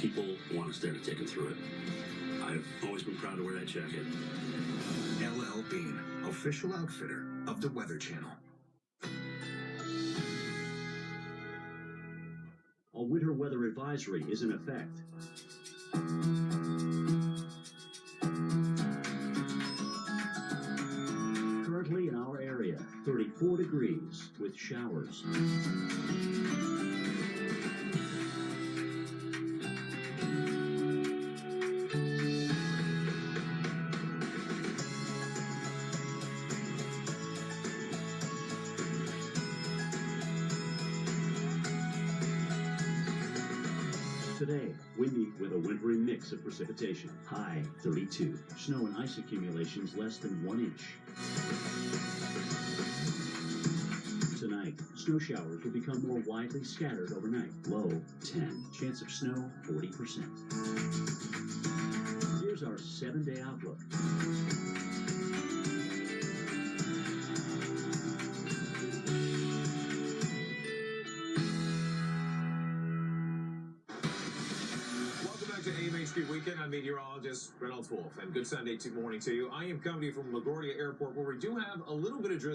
people want us there to take them through it. I've always been proud to wear that jacket. LL Bean, official outfitter of the Weather Channel. A winter weather advisory is in effect. Currently in our area, 34 degrees with showers. Today, windy with a wintry mix of precipitation. High 32. Snow and ice accumulations less than 1 inch. Tonight, snow showers will become more widely scattered overnight. Low 10. Chance of snow 40%. Here's our 7-day outlook. To AMHP Weekend, I'm meteorologist Reynolds Wolf, and good Sunday morning to you. I am coming to you from LaGuardia Airport, where we do have a little bit of drizzle.